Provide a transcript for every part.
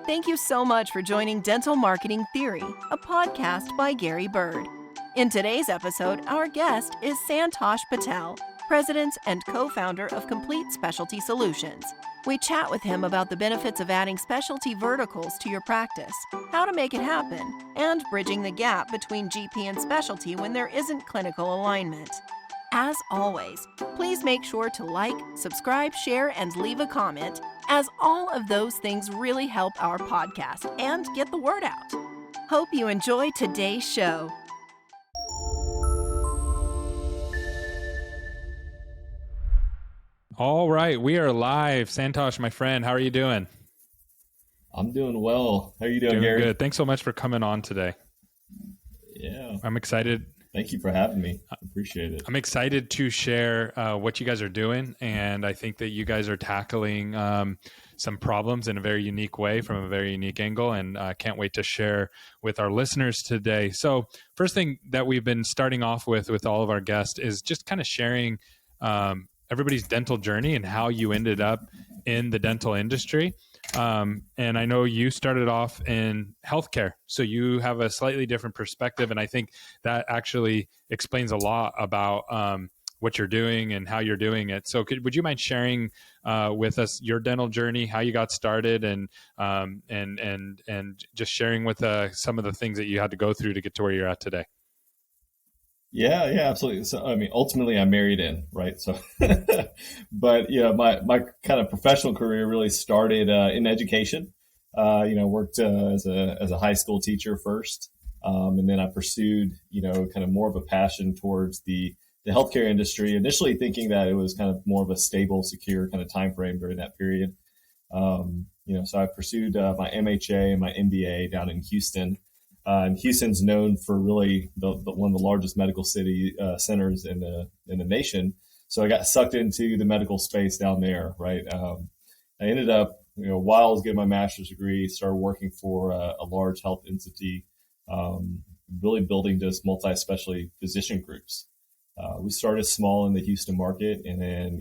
Thank you so much for joining Dental Marketing Theory, a podcast by Gary Bird. In today's episode, our guest is Santosh Patel, president and co-founder of Complete Specialty Solutions. We chat with him about the benefits of adding specialty verticals to your practice, how to make it happen, and bridging the gap between GP and specialty when there isn't clinical alignment. As always, please make sure to like, subscribe, share, and leave a comment, as all of those things really help our podcast and get the word out. Hope you enjoy today's show. All right, we are live. Santosh, my friend, how are you doing? I'm doing well. How are you doing, Gary? Good. Thanks so much for coming on today. Yeah. I'm excited. Thank you for having me. I appreciate it. I'm excited to share what you guys are doing, and I think that you guys are tackling some problems in a very unique way from a very unique angle, and I can't wait to share with our listeners today. So first thing that we've been starting off with all of our guests is just kind of sharing everybody's dental journey and how you ended up in the dental industry. And I know you started off in healthcare, so you have a slightly different perspective. And I think that actually explains a lot about what you're doing and how you're doing it. So would you mind sharing with us your dental journey, how you got started, and just sharing with some of the things that you had to go through to get to where you're at today? Yeah, absolutely. So, I mean, ultimately I married in, right? So, but my kind of professional career really started in education. Worked as a high school teacher first. And then I pursued, kind of more of a passion towards the healthcare industry, initially thinking that it was kind of more of a stable, secure kind of time frame during that period. So I pursued my MHA and my MBA down in Houston. And Houston's known for really one of the largest medical centers in the nation. So I got sucked into the medical space down there, right? I ended up, while I was getting my master's degree, started working for a large health entity, really building just multi-specialty physician groups. We started small in the Houston market, and then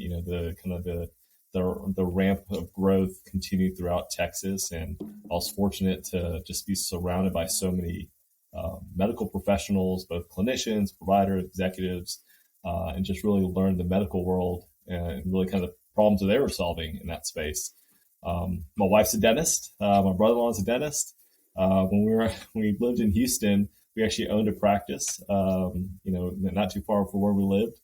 the ramp of growth continued throughout Texas, and I was fortunate to just be surrounded by so many medical professionals, both clinicians, providers, executives, and just really learn the medical world and really kind of the problems that they were solving in that space. My wife's a dentist. My brother-in-law is a dentist. When we lived in Houston, we actually owned a practice, not too far from where we lived.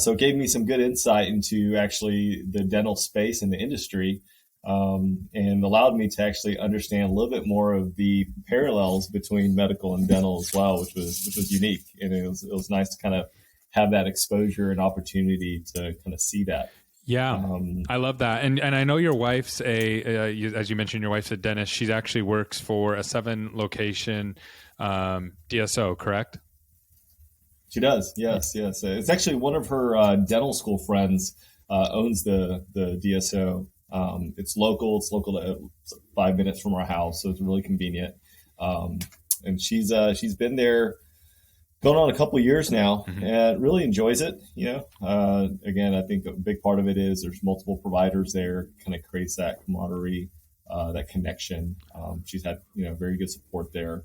So it gave me some good insight into actually the dental space and the industry, and allowed me to actually understand a little bit more of the parallels between medical and dental as well, which was unique. And it was nice to kind of have that exposure and opportunity to kind of see that. Yeah, I love that. And I know your wife's as you mentioned, your wife's a dentist. She actually works for a 7-location DSO, correct? She does. Yes. It's actually one of her dental school friends owns the DSO. It's local. It's local to 5 minutes from our house, so it's really convenient. And she's been there going on a couple of years now, and really enjoys it. Again, I think a big part of it is there's multiple providers there, kind of creates that camaraderie, that connection. She's had very good support there.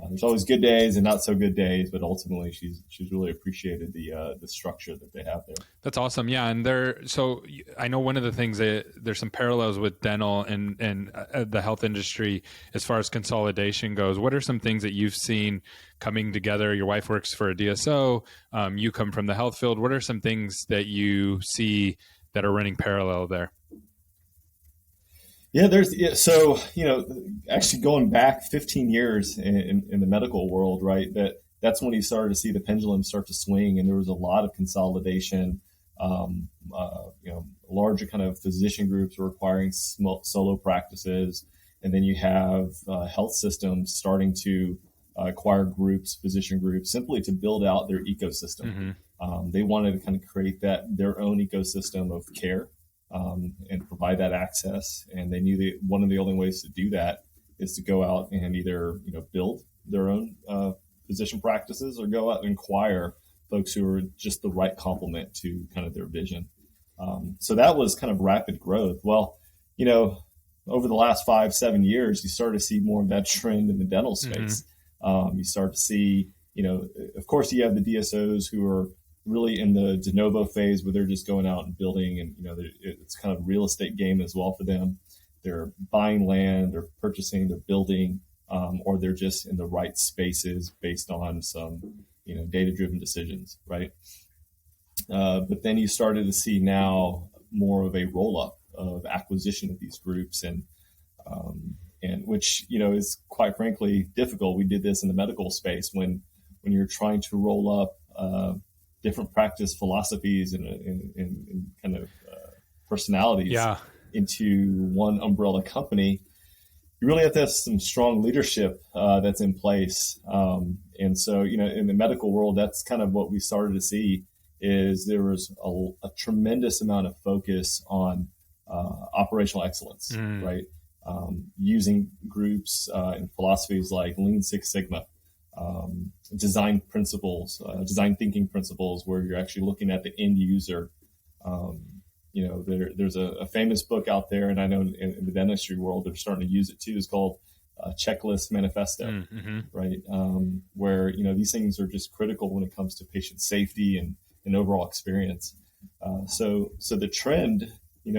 There's always good days and not so good days, but ultimately she's really appreciated the structure that they have there. That's awesome. Yeah. And so I know one of the things that there's some parallels with dental and the health industry as far as consolidation goes. What are some things that you've seen coming together? Your wife works for a DSO. You come from the health field. What are some things that you see that are running parallel there? Yeah, actually going back 15 years in the medical world, right? That's when you started to see the pendulum start to swing, and there was a lot of consolidation. Larger kind of physician groups were acquiring solo practices, and then you have health systems starting to acquire physician groups, simply to build out their ecosystem. They wanted to kind of create their own ecosystem of care. And provide that access. And they knew that one of the only ways to do that is to go out and either build their own physician practices or go out and acquire folks who are just the right complement to kind of their vision. So that was kind of rapid growth. Well, over the last 5-7 years, you start to see more of that trend in the dental space. You start to see, of course, you have the DSOs who are really in the de novo phase where they're just going out and building, and it's kind of a real estate game as well for them. They're buying land, they're purchasing, they're building, or they're just in the right spaces based on some data-driven decisions, right? But then you started to see now more of a roll-up of acquisition of these groups, and which is quite frankly difficult. We did this in the medical space when you're trying to roll up different practice philosophies and kind of personalities into one umbrella company. You really have to have some strong leadership that's in place. And so, in the medical world, that's kind of what we started to see is there was a tremendous amount of focus on operational excellence, right? Using groups and philosophies like Lean Six Sigma, design principles, design thinking principles, where you're actually looking at the end user. There's a famous book out there, and I know in the dentistry world, they're starting to use it too. It's called Checklist Manifesto, right? Where, these things are just critical when it comes to patient safety and overall experience. So the trend,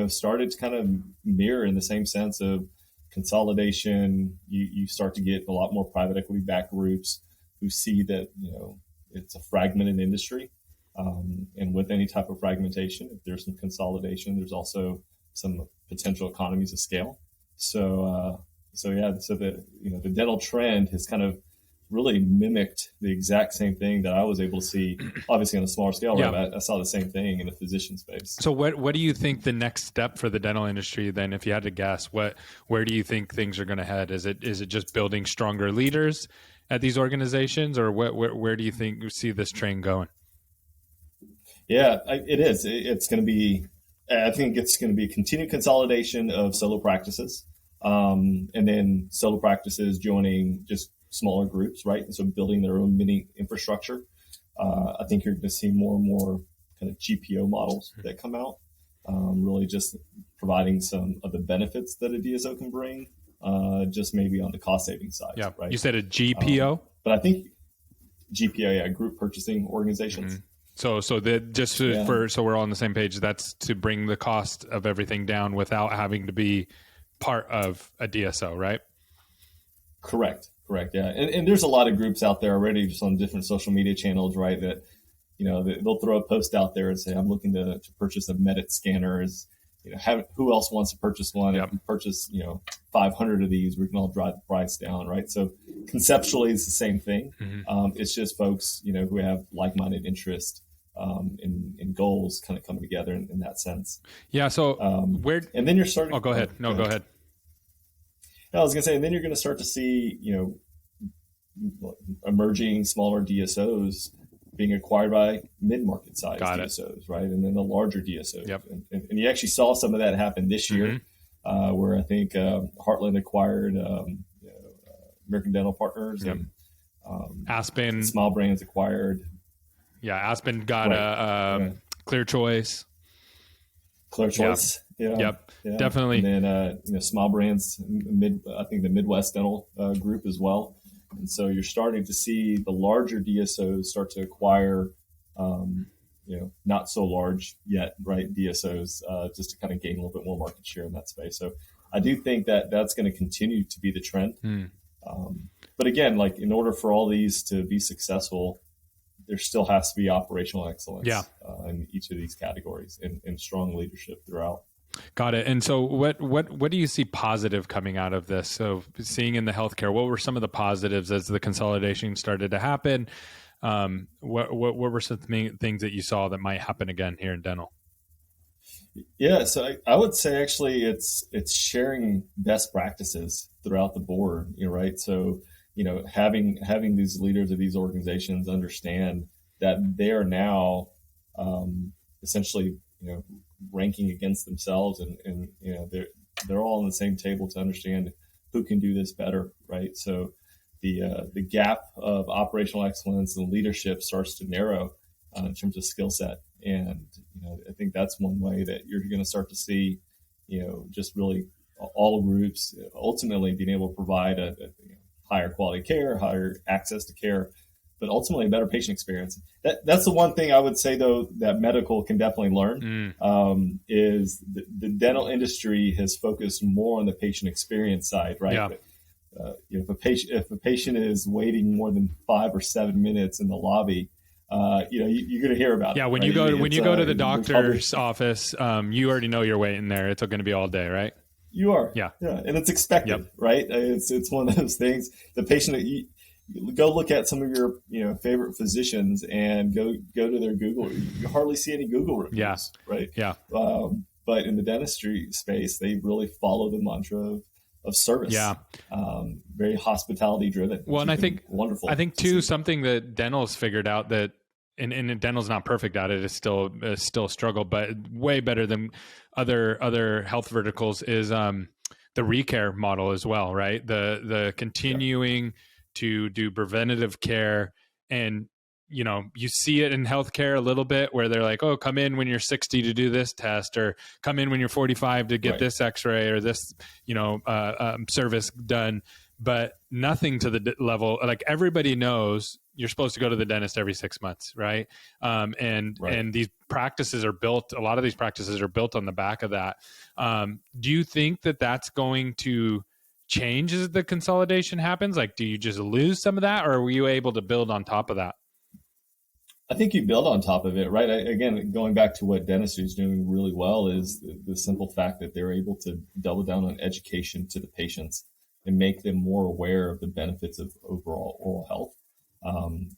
started to kind of mirror in the same sense of consolidation. You start to get a lot more private equity backed groups who see that, it's a fragmented industry. And with any type of fragmentation, if there's some consolidation, there's also some potential economies of scale. So the dental trend has kind of really mimicked the exact same thing that I was able to see, obviously on a smaller scale. Yeah. Right? I saw the same thing in the physician space. So what do you think the next step for the dental industry then, if you had to guess, where do you think things are going to head? Is it just building stronger leaders at these organizations, or where do you think you see this train going? Yeah, it is. It's going to be, I think it's going to be continued consolidation of solo practices, and then solo practices joining just smaller groups, right? And so building their own mini infrastructure. I think you're going to see more and more kind of GPO models that come out, really just providing some of the benefits that a DSO can bring, just maybe on the cost saving side. Yeah, right? You said a GPO? But I think GPO, group purchasing organizations. So so we're all on the same page, that's to bring the cost of everything down without having to be part of a DSO, right? Correct. Yeah. And there's a lot of groups out there already just on different social media channels, right? That, they'll throw a post out there and say, I'm looking to purchase a Medit scanner. Who else wants to purchase one? Yep. If you purchase, 500 of these, we can all drive the price down, right? So conceptually, it's the same thing. It's just folks, who have like-minded interest and goals kind of coming together in that sense. Yeah. So and then you're starting. Oh, go ahead. No, go ahead. I was going to say, and then you're going to start to see, emerging smaller DSOs being acquired by mid-market size DSOs, right? And then the larger DSOs. Yep. And you actually saw some of that happen this year, where I think Heartland acquired American Dental Partners, and Aspen. Smile Brands acquired. Yeah, Aspen got Clear Choice. Clear Choice. Yeah. Yep. Definitely. And then Smile Brands, I think the Midwest Dental group as well. And so you're starting to see the larger DSOs start to acquire, not so large yet, right, DSOs, just to kind of gain a little bit more market share in that space. So I do think that that's going to continue to be the trend. But again, like in order for all these to be successful, there still has to be operational excellence in each of these categories and strong leadership throughout. Got it. And so what do you see positive coming out of this? So seeing in the healthcare, what were some of the positives as the consolidation started to happen? What were some things that you saw that might happen again here in dental? Yeah, so I would say actually it's sharing best practices throughout the board, right? So, having these leaders of these organizations understand that they are now essentially, ranking against themselves, and they're all on the same table to understand who can do this better, right? So the gap of operational excellence and leadership starts to narrow in terms of skill set, and I think that's one way that you're going to start to see, just really all groups, ultimately being able to provide a higher quality care, higher access to care, but ultimately a better patient experience. That's the one thing I would say, though, that medical can definitely learn, is the dental industry has focused more on the patient experience side, right? Yeah. If a patient is waiting more than 5 or 7 minutes in the lobby, you're going to hear about it. Yeah, when right? you go to the doctor's office, you already know you're waiting there. It's going to be all day, right? You are. Yeah. And it's expected, Yep. right? It's one of those things. The patient, you go look at some of your favorite physicians and go to their Google. You hardly see any Google reviews, right? Yeah. But in the dentistry space, they really follow the mantra of service. Yeah. Very hospitality driven. Well, and I think wonderful. I think too, something that dental's figured out that, and dental's not perfect at it, it's still a struggle, but way better than other health verticals, is the ReCare model as well, right? The continuing to do preventative care. And you see it in healthcare a little bit, where they're like, oh, come in when you're 60 to do this test, or come in when you're 45 to get this x-ray or this service done, but nothing to the level, like everybody knows you're supposed to go to the dentist every 6 months, right? And these practices are built, a lot of these practices are built on the back of that. Do you think that that's going to change as the consolidation happens? Like, do you just lose some of that, or were you able to build on top of that? I think you build on top of it, right? Again, going back to what dentistry is doing really well is the simple fact that they're able to double down on education to the patients and make them more aware of the benefits of overall oral health.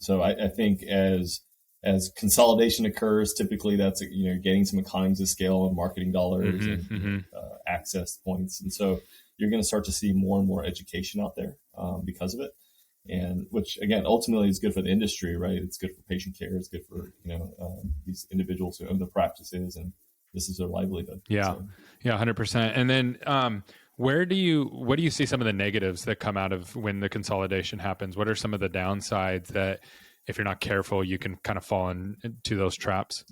So I think as consolidation occurs, typically that's getting some economies of scale on marketing dollars and access points, and so you're going to start to see more and more education out there because of it. And which again, ultimately is good for the industry, right? It's good for patient care. It's good for, these individuals who own the practices, and this is their livelihood. Yeah. So. Yeah. 100%. And then, what do you see some of the negatives that come out of when the consolidation happens? What are some of the downsides that, if you're not careful, you can kind of fall into those traps?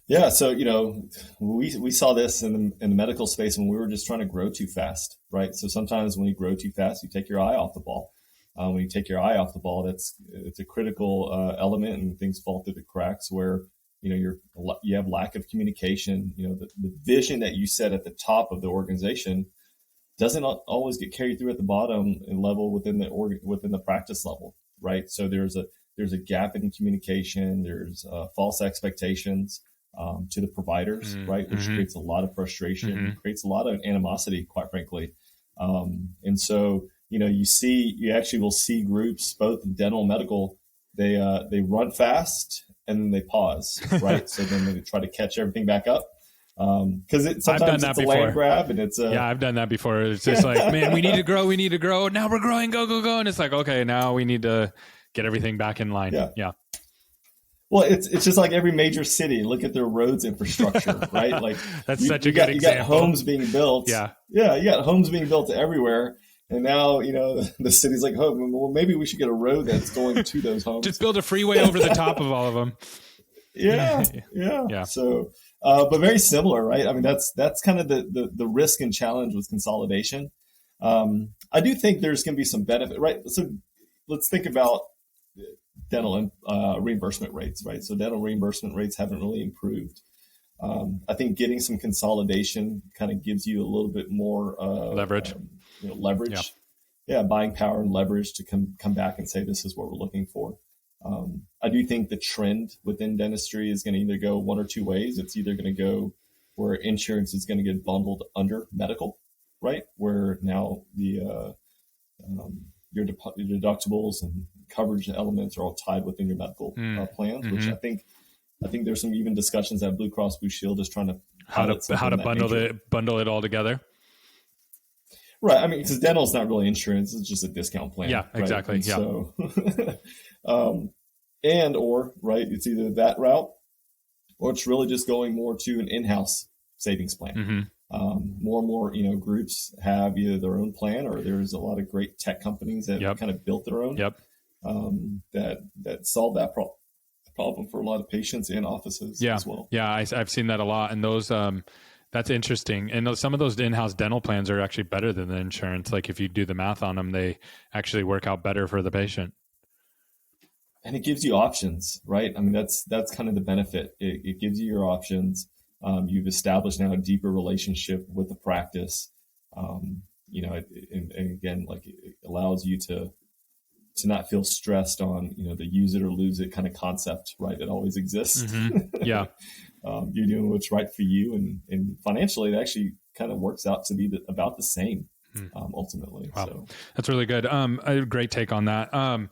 Yeah. So, we saw this in the medical space when we were just trying to grow too fast, right? So sometimes when you grow too fast, you take your eye off the ball. When you take your eye off the ball, it's a critical element, and things fall through the cracks where, you have lack of communication. The vision that you set at the top of the organization doesn't always get carried through at the bottom and level within the practice level, right? So there's a gap in communication. There's false expectations to the providers, right? Which creates a lot of frustration, creates a lot of animosity, quite frankly. And so, you actually will see groups, both in dental and medical, they run fast and then they pause, right? So then they try to catch everything back up. Because sometimes it's a land grab, and it's I've done that before. It's just like, man, we need to grow. Now we're growing, go. And it's like, okay, now we need to get everything back in line. Yeah. Well, it's just like every major city. Look at their roads infrastructure, right? Like that's such a good example. You got homes being built. Yeah. You got homes being built everywhere. And now, the city's like, oh, well, maybe we should get a road that's going to those homes. Just build a freeway over the top of all of them. Yeah. So, but very similar, right? I mean, that's kind of the risk and challenge with consolidation. I do think there's going to be some benefit, right? So let's think about dental reimbursement rates, right? So dental reimbursement rates haven't really improved. I think getting some consolidation kind of gives you a little bit more leverage. Leverage. Yeah, buying power and leverage to come back and say, this is what we're looking for. I do think the trend within dentistry is going to either go one or two ways. It's either going to go where insurance is going to get bundled under medical, right? Where now your deductibles and coverage elements are all tied within your medical plans, which I think there's some even discussions that Blue Cross Blue Shield is trying to how to bundle it all together. Right. I mean, because dental is not really insurance; it's just a discount plan. Yeah, exactly. Right? Yeah. So, it's either that route, or it's really just going more to an in-house savings plan. More and more, groups have either their own plan, or there's a lot of great tech companies that kind of built their own. That solve that problem for a lot of patients and offices as well. Yeah, I've seen that a lot, and those That's interesting. And some of those in-house dental plans are actually better than the insurance. Like if you do the math on them, they actually work out better for the patient. And it gives you options, right? I mean, that's kind of the benefit. It gives you your options. You've established now a deeper relationship with the practice. And again, like it allows you to not feel stressed on, the use it or lose it kind of concept, right? It always exists. Mm-hmm. Yeah. You're doing what's right for you. And financially, it actually kind of works out to be about the same, ultimately. Wow. So That's really good. A great take on that.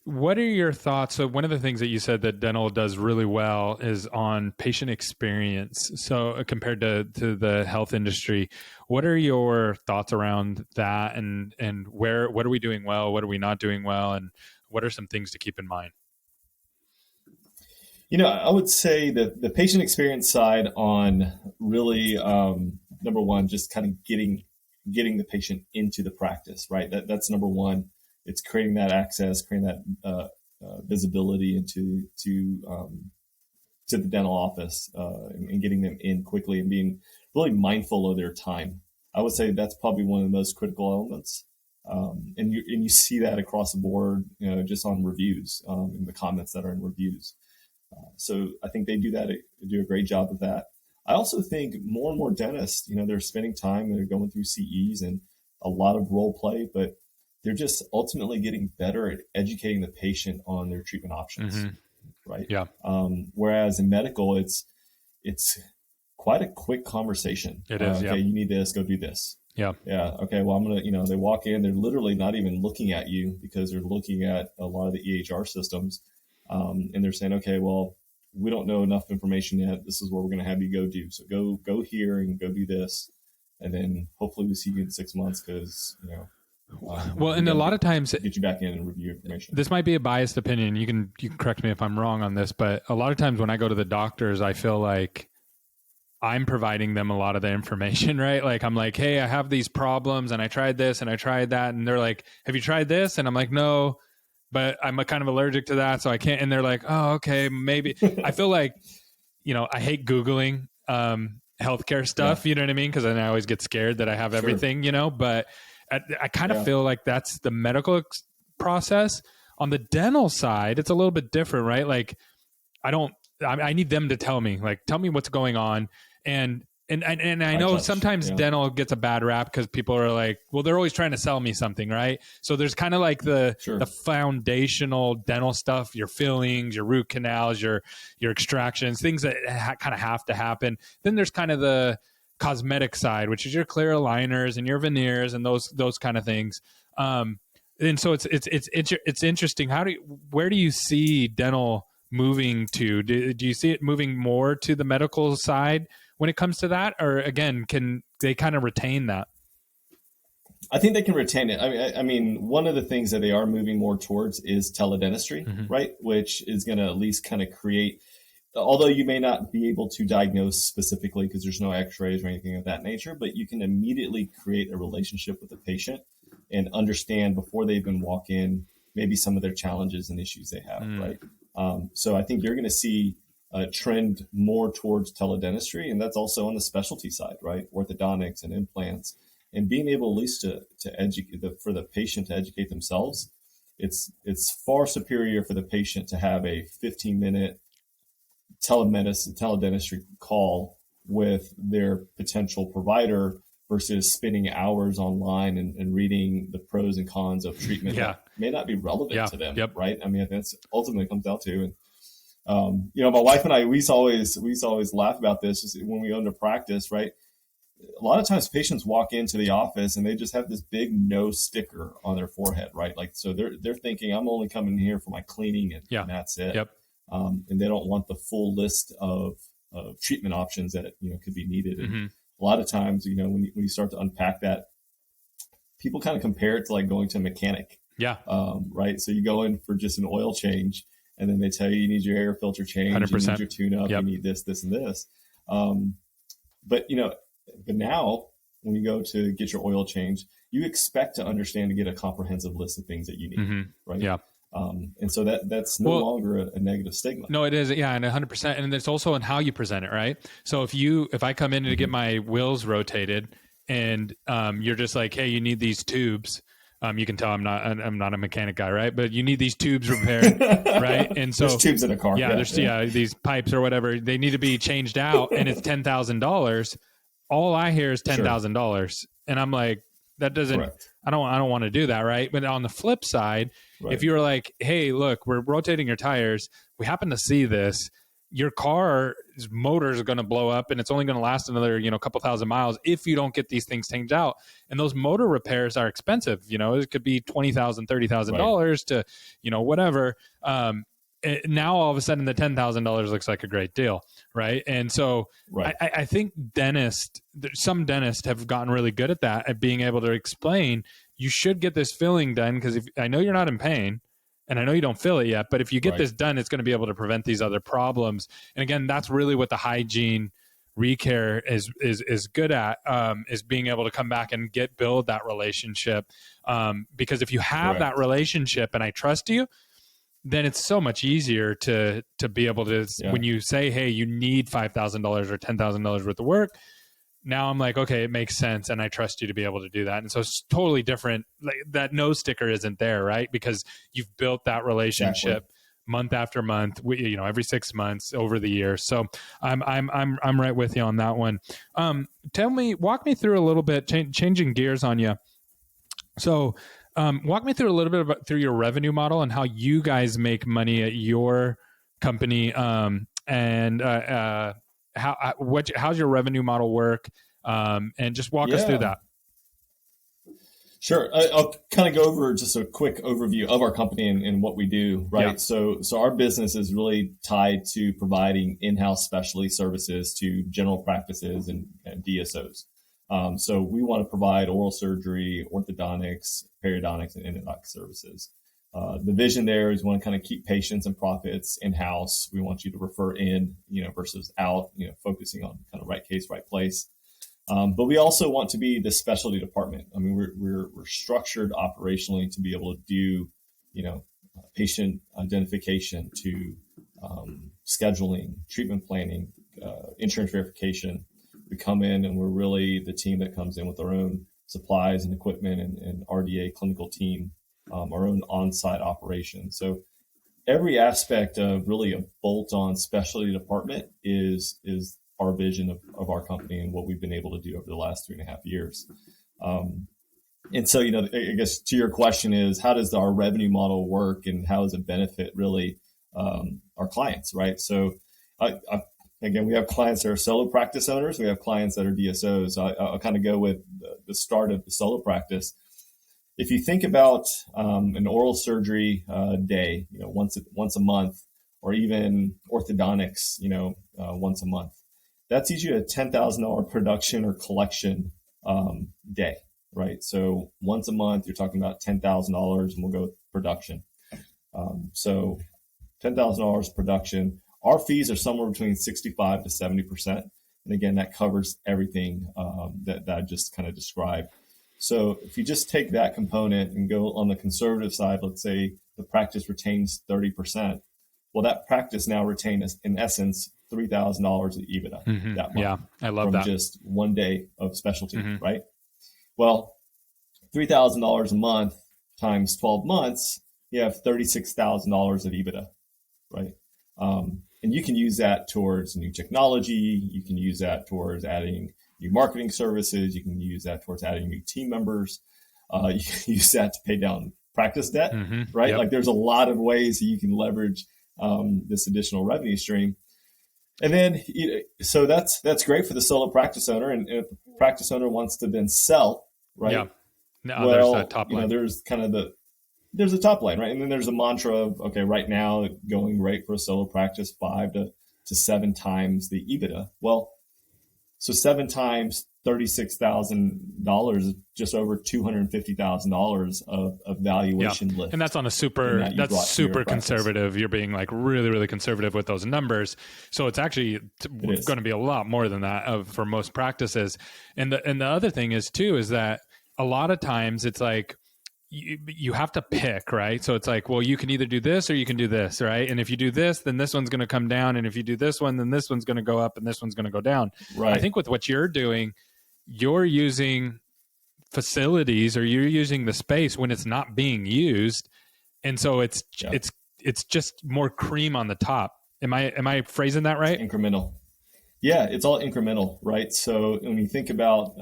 What are your thoughts? So one of the things that you said that dental does really well is on patient experience. So compared to the health industry, what are your thoughts around that? And what are we doing well? What are we not doing well? And what are some things to keep in mind? I would say that the patient experience side on really, number one, just kind of getting the patient into the practice, right? That's number one. It's creating that access, creating that visibility into to the dental office, and getting them in quickly and being really mindful of their time. I would say that's probably one of the most critical elements. And you see that across the board, just on reviews, in the comments that are in reviews. So I think they do a great job of that. I also think more and more dentists, they're spending time, they're going through CEs and a lot of role play, but they're just ultimately getting better at educating the patient on their treatment options, right? Yeah. Whereas in medical, it's quite a quick conversation. It is. Okay, you need this, go do this. Yeah. Yeah. Okay. Well, I'm going to, they walk in, they're literally not even looking at you because they're looking at a lot of the EHR systems. And they're saying, okay, well, we don't know enough information yet. This is what we're going to have you go do. So go here and go do this. And then hopefully we see you in 6 months because, well, and a lot of times get you back in and review information. This might be a biased opinion. You can correct me if I'm wrong on this, but a lot of times when I go to the doctors, I feel like I'm providing them a lot of the information, right? Like I'm like, hey, I have these problems and I tried this and I tried that. And they're like, have you tried this? And I'm like, no, but I'm kind of allergic to that. So I can't. And they're like, oh, okay, maybe. I feel like, I hate Googling healthcare stuff, you know what I mean? Because then I always get scared that I have everything, but I kind of feel like that's the medical process. On the dental side, it's a little bit different, right? Like I need them to tell me what's going on. And I know sometimes dental gets a bad rap because people are like, well, they're always trying to sell me something, right? So there's kind of like the foundational dental stuff, your fillings, your root canals, your extractions, things that kind of have to happen. Then there's kind of the cosmetic side, which is your clear aligners and your veneers and those kind of things. And so it's interesting. Where do you see dental moving to? Do you see it moving more to the medical side when it comes to that? Or again, can they kind of retain that? I think they can retain it. I mean, one of the things that they are moving more towards is teledentistry, right? Which is going to at least kind of create, although you may not be able to diagnose specifically because there's no x-rays or anything of that nature, but you can immediately create a relationship with the patient and understand before they even walk in, maybe some of their challenges and issues they have, right? So I think you're going to see a trend more towards teledentistry, and that's also on the specialty side, right? Orthodontics and implants, and being able at least to educate for the patient to educate themselves. It's far superior for the patient to have a 15-minute teledentistry call with their potential provider versus spending hours online and reading the pros and cons of treatment that may not be relevant to them, right? I mean, that's ultimately comes down to. And my wife and I, we used to always laugh about this just when we owned a practice, right? A lot of times patients walk into the office and they just have this big no sticker on their forehead, right? Like, so they're thinking, I'm only coming here for my cleaning and that's it. And they don't want the full list of treatment options that could be needed. And a lot of times, when you start to unpack that, people kind of compare it to like going to a mechanic. Right. So you go in for just an oil change, and then they tell you need your air filter change, 100%. You need your tune-up, you need this, and this. But now when you go to get your oil change, you expect to understand to get a comprehensive list of things that you need, right? And so that's no longer a negative stigma. No, it is. Yeah. And 100%. And it's also in how you present it, right? So if I come in to get my wheels rotated and you're just like, hey, you need these tubes. You can tell I'm not a mechanic guy, right? But you need these tubes repaired, right? And so there's tubes in a car. Yeah, these pipes or whatever, they need to be changed out, and it's $10,000. All I hear is $10,000, and I'm like, that doesn't. Correct. I don't want to do that, right? But on the flip side, if you were like, hey, look, we're rotating your tires, we happen to see this. Your car's motor is going to blow up and it's only going to last another, couple thousand miles if you don't get these things changed out. And those motor repairs are expensive. It could be $20,000, $30,000 to, whatever. Now all of a sudden the $10,000 looks like a great deal. Right. And so I think some dentists have gotten really good at that, at being able to explain, you should get this filling done because I know you're not in pain. And I know you don't feel it yet, but if you get this done, it's going to be able to prevent these other problems. And again, that's really what the hygiene ReCare is good at, is being able to come back and build that relationship. Because if you have that relationship and I trust you, then it's so much easier to be able to, when you say, hey, you need $5,000 or $10,000 worth of work, now I'm like, okay, it makes sense. And I trust you to be able to do that. And so it's totally different. Like that no sticker isn't there, right? Because you've built that relationship month after month, every 6 months over the years. So I'm right with you on that one. Walk me through a little bit, changing gears on you. So walk me through a little bit through your revenue model and how you guys make money at your company. How's your revenue model work? And just walk us through that. Sure. I'll kind of go over just a quick overview of our company and what we do, right? Yeah. So our business is really tied to providing in-house specialty services to general practices and DSOs. So we want to provide oral surgery, orthodontics, periodontics, and endodontic services. The vision there is we want to kind of keep patients and profits in-house. We want you to refer in, versus out, focusing on kind of right case, right place. But we also want to be the specialty department. I mean, we're structured operationally to be able to do, patient identification to scheduling, treatment planning, insurance verification. We come in and we're really the team that comes in with our own supplies and equipment and RDA clinical team. Our own on-site operation. So every aspect of really a bolt-on specialty department is our vision of our company and what we've been able to do over the last 3.5 years. And so, I guess to your question is, how does our revenue model work and how does it benefit really our clients, right? So again, we have clients that are solo practice owners. We have clients that are DSOs. I'll kind of go with the start of the solo practice. If you think about an oral surgery day, once a month, or even orthodontics, once a month, that's usually a $10,000 production or collection day, right? So once a month, you're talking about $10,000, and we'll go with production. So $10,000 production. Our fees are somewhere between 65 to 70%, and again, that covers everything that I just kind of described. So if you just take that component and go on the conservative side, let's say the practice retains 30%. Well, that practice now retains, in essence, $3,000 of EBITDA that month. Yeah, I love that. From just one day of specialty, right? Well, $3,000 a month times 12 months, you have $36,000 of EBITDA, right? And you can use that towards new technology. You can use that towards adding new marketing services. You can use that towards adding new team members. You can use that to pay down practice debt, right? Yep. Like there's a lot of ways that you can leverage this additional revenue stream. And then, so that's great for the solo practice owner. And if the practice owner wants to then sell, right? Yeah. No, well, there's a top line. There's kind of there's a top line, right? And then there's a mantra of, okay, right now going rate for a solo practice 5 to 7 times the EBITDA. Well, so 7 times $36,000 is just over $250,000 of valuation lift. And that's on a super conservative. You're being like really, really conservative with those numbers. So it's actually going to be a lot more than that for most practices. And the other thing is too, is that a lot of times it's like, you have to pick, right? So it's like, well, you can either do this or you can do this, right? And if you do this, then this one's going to come down. And if you do this one, then this one's going to go up and this one's going to go down. Right. I think with what you're doing, you're using facilities or you're using the space when it's not being used. And so it's just more cream on the top. Am I phrasing that right? It's incremental. Yeah, it's all incremental, right? So when you think about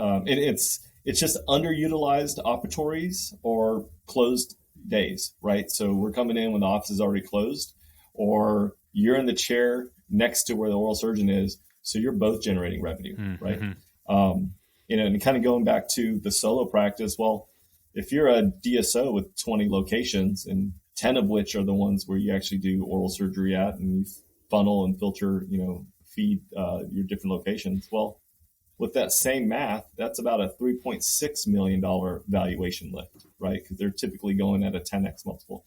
it's just underutilized operatories or closed days, right? So we're coming in when the office is already closed, or you're in the chair next to where the oral surgeon is, so you're both generating revenue, right? And kind of going back to the solo practice, well, if you're a DSO with 20 locations and 10 of which are the ones where you actually do oral surgery at and you funnel and filter, feed your different locations, well, with that same math, that's about a $3.6 million valuation lift, right? Because they're typically going at a 10x multiple.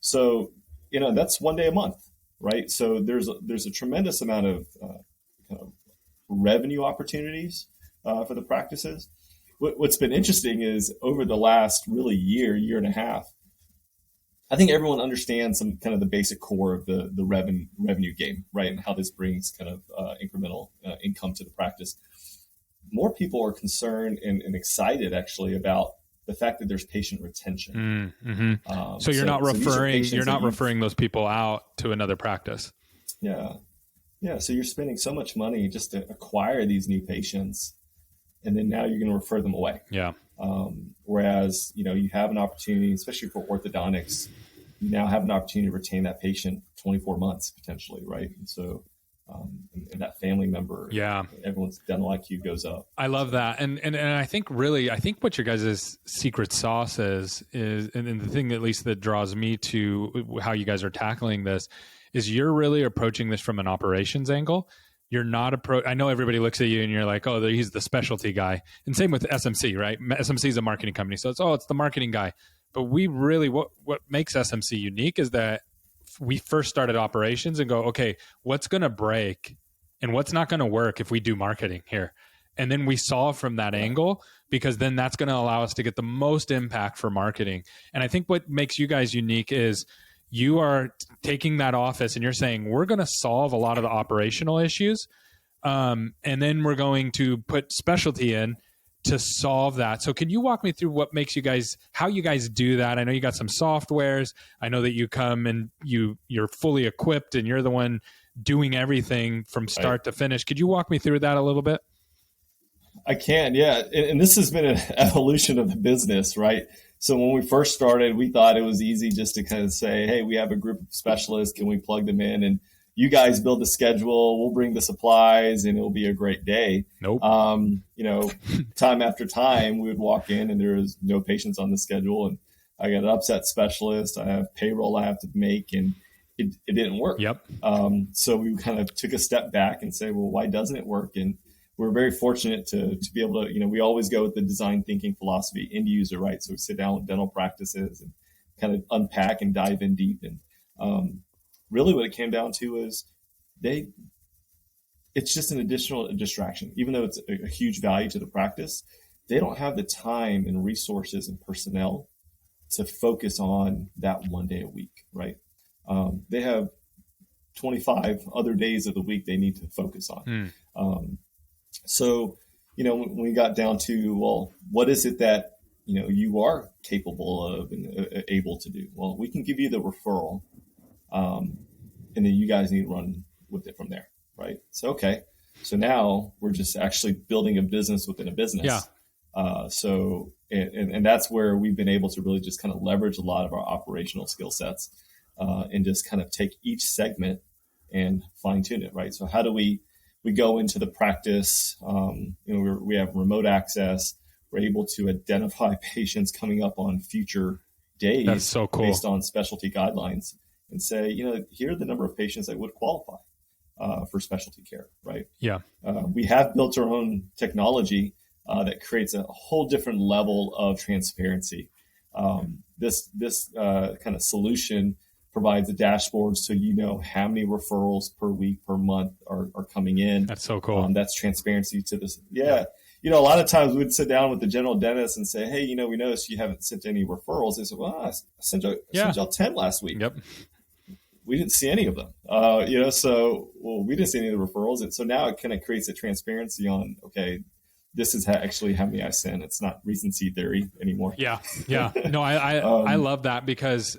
So, that's one day a month, right? So there's a tremendous amount of kind of revenue opportunities for the practices. What's been interesting is over the last really year and a half, I think everyone understands some kind of the basic core of the revenue game, right? And how this brings kind of incremental income to the practice. More people are concerned and excited actually about the fact that there's patient retention. So you're not referring those people out to another practice. Yeah. So you're spending so much money just to acquire these new patients, and then now you're going to refer them away. Yeah. Whereas, you have an opportunity, especially for orthodontics, you now have an opportunity to retain that patient 24 months potentially, right? And so, and that family member, everyone's dental IQ goes up. I love that. And I think what your guys' secret sauce is, and the thing at least that draws me to how you guys are tackling this is you're really approaching this from an operations angle. You're not I know everybody looks at you and you're like, oh, he's the specialty guy. And same with SMC, right? SMC is a marketing company. So it's the marketing guy. But we really, what makes SMC unique is that we first started operations and go, okay, what's going to break and what's not going to work if we do marketing here? And then we solve from that angle, because then that's going to allow us to get the most impact for marketing. And I think what makes you guys unique is you are taking that office and you're saying, we're going to solve a lot of the operational issues. And then we're going to put specialty in to solve that. So can you walk me through what makes how you guys do that? I know you got some softwares. I know that you come and you're fully equipped and you're the one doing everything from start to finish. Could you walk me through that a little bit? I can, yeah. And this has been an evolution of the business, right? So when we first started, we thought it was easy just to kind of say, hey, we have a group of specialists. Can we plug them in? And you guys build the schedule, we'll bring the supplies, and it'll be a great day. Nope. Time after time, we would walk in and there was no patients on the schedule. And I got an upset specialist. I have payroll I have to make, and it didn't work. Yep. So we kind of took a step back and say, well, why doesn't it work? And we're very fortunate to be able to, we always go with the design thinking philosophy, end user, right? So we sit down with dental practices and kind of unpack and dive in deep. And really what it came down to is it's just an additional distraction. Even though it's a huge value to the practice, they don't have the time and resources and personnel to focus on that one day a week, right? They have 25 other days of the week they need to focus on. So, when we got down to, well, what is it that, you are capable of and able to do? Well, we can give you the referral, and then you guys need to run with it from there, right? So, okay. So now we're just actually building a business within a business. Yeah. So that's where we've been able to really just kind of leverage a lot of our operational skill sets and just kind of take each segment and fine tune it, right? So how do we go into the practice, we have remote access. We're able to identify patients coming up on future days. That's so cool. Based on specialty guidelines, and say, here are the number of patients that would qualify for specialty care, right? Yeah. We have built our own technology that creates a whole different level of transparency. This kind of solution provides a dashboard so how many referrals per week, per month are coming in. That's so cool. That's transparency to this. Yeah. a lot of times we'd sit down with the general dentist and say, hey, we noticed you haven't sent any referrals. They said, well, I sent y'all 10 last week. Yep. We didn't see any of them. So we didn't see any of the referrals. And so now it kind of creates a transparency on, okay, this is actually how many I sent. It's not recency theory anymore. Yeah. No, I love that because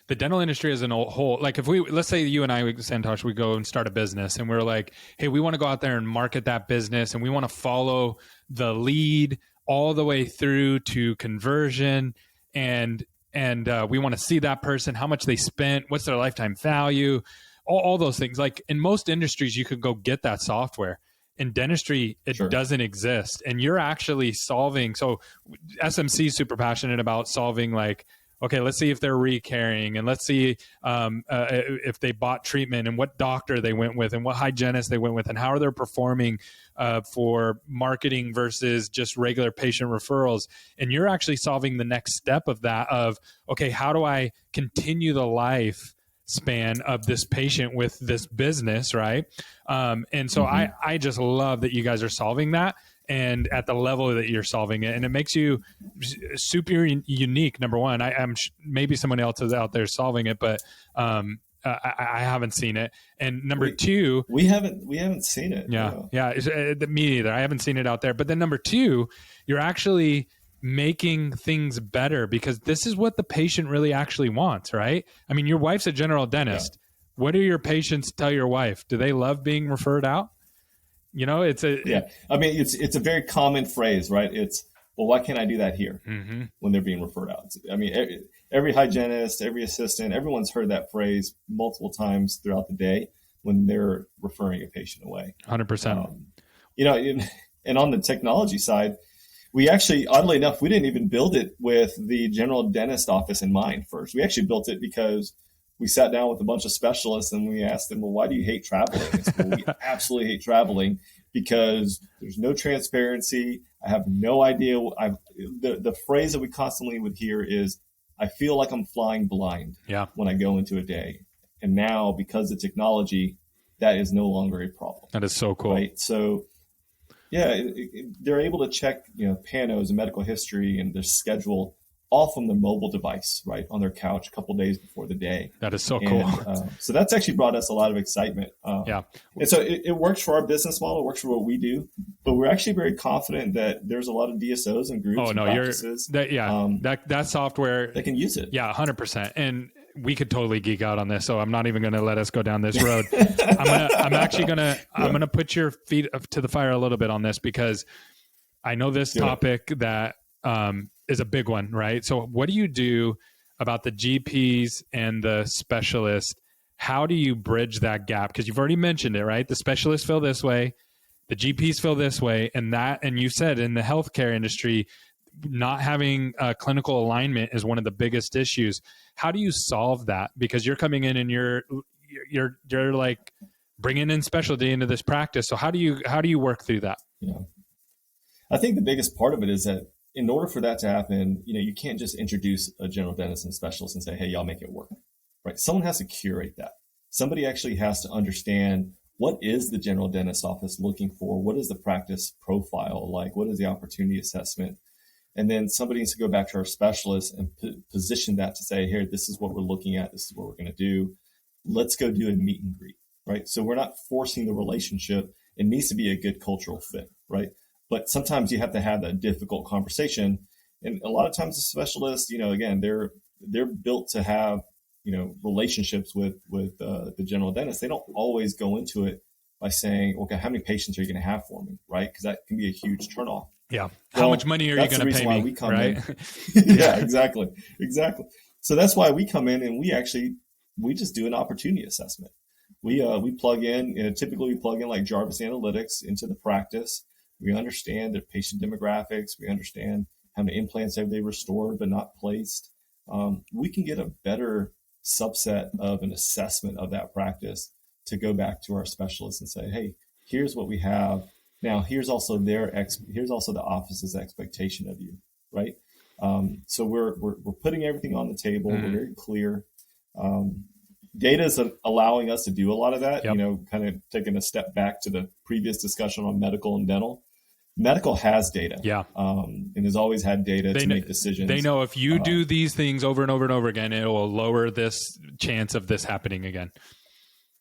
the dental industry as a whole, like let's say you and I, Santosh, we go and start a business and we're like, hey, we want to go out there and market that business and we want to follow the lead all the way through to conversion and we want to see that person, how much they spent, what's their lifetime value, all those things. Like in most industries, you could go get that software. In dentistry, it doesn't exist. And you're actually solving. So SMC is super passionate about solving like, okay, let's see if they're ReCaring and let's see if they bought treatment and what doctor they went with and what hygienist they went with and how are they performing for marketing versus just regular patient referrals. And you're actually solving the next step of that of, okay, how do I continue the life span of this patient with this business, right? And so I just love that you guys are solving that and at the level that you're solving it. And it makes you super unique, number one. I'm maybe someone else is out there solving it, but I haven't seen it. And number two, we haven't seen it. Yeah. Me either. I haven't seen it out there. But then number two, you're actually making things better because this is what the patient really actually wants, right? I mean, your wife's a general dentist. Yeah. What do your patients tell your wife? Do they love being referred out? It's I mean, it's a very common phrase, right? It's, well, why can't I do that here when they're being referred out? I mean, every hygienist, every assistant, everyone's heard that phrase multiple times throughout the day when they're referring a patient away. 100%. And on the technology side, we actually, oddly enough, we didn't even build it with the general dentist office in mind first. We actually built it because we sat down with a bunch of specialists and we asked them, well, why do you hate traveling? Well, we absolutely hate traveling because there's no transparency. I have no idea. The phrase that we constantly would hear is, I feel like I'm flying blind when I go into a day. And now, because of technology, that is no longer a problem. That is so cool. Right? So, they're able to check, panos and medical history and their schedule all from their mobile device, right, on their couch a couple of days before the day. That is so cool. So that's actually brought us a lot of excitement. And so it works for our business model, it works for what we do, but we're actually very confident that there's a lot of DSOs and groups and practices. That software. They can use it. Yeah, 100%. And we could totally geek out on this, so I'm not even going to let us go down this road. I'm going to put your feet to the fire a little bit on this because I know this topic that is a big one, right? So what do you do about the GPs and the specialists? How do you bridge that gap? Because you've already mentioned it, right? The specialists feel this way, the GPs feel this way, and you said in the healthcare industry, not having clinical alignment is one of the biggest issues. How do you solve that? Because you're coming in and you're like bringing in specialty into this practice. So how do you work through that? Yeah, I think the biggest part of it is that in order for that to happen, you can't just introduce a general dentist and specialist and say, hey, y'all make it work, right? Someone has to curate that. Somebody actually has to understand what is the general dentist office looking for? What is the practice profile like? What is the opportunity assessment? And then somebody needs to go back to our specialist and position that to say, here, this is what we're looking at. This is what we're going to do. Let's go do a meet and greet, right? So we're not forcing the relationship. It needs to be a good cultural fit, right? But sometimes you have to have that difficult conversation. And a lot of times the specialists, again, they're built to have, relationships with the general dentist. They don't always go into it by saying, okay, how many patients are you going to have for me, right? Because that can be a huge turnoff. Yeah. How much money are you going to pay me? Right? Yeah, exactly. So that's why we come in and we just do an opportunity assessment. We plug in, typically we plug in like Jarvis Analytics into the practice. We understand their patient demographics. We understand how many implants have they restored but not placed. We can get a better subset of an assessment of that practice to go back to our specialists and say, hey, here's what we have. Now, here's also the office's expectation of you, right? So we're putting everything on the table. We're very clear. Data is allowing us to do a lot of that. Kind of taking a step back to the previous discussion on medical and dental. medical has data. Yeah. And has always had data to make decisions. They know if you do these things over and over and over again, it will lower this chance of this happening again.